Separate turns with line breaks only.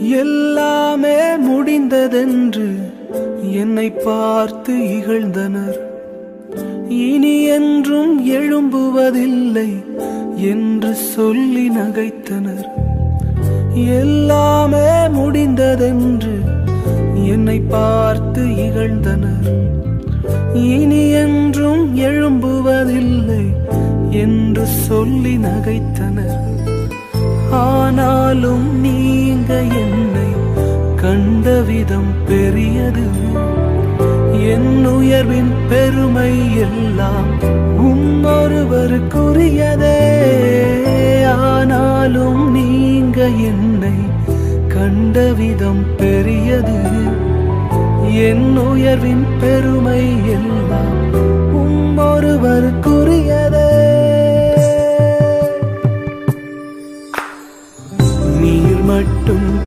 எல்லாமே முடிந்ததென்று என்னை பார்த்து இகழ்ந்தனர். இனி என்றும் எழும்புவதில்லை என்று சொல்லி நகைத்தனர். எல்லாமே முடிந்ததென்று என்னை பார்த்து இகழ்ந்தனர். இனி என்றும் எழும்புவதில்லை என்று சொல்லி நகைத்தனர். ஆனாலும் நீங்க என்னை கண்ட விதம் பெரியது. என் உயர்வின் பெருமை எல்லாம் ஒருவருக்குரியதே. ஆனாலும் நீங்க என்னை கண்ட விதம் பெரியது. என் உயர்வின் பெருமை எல்லாம் ஒருவருக்குரியதே. நீர் மட்டும்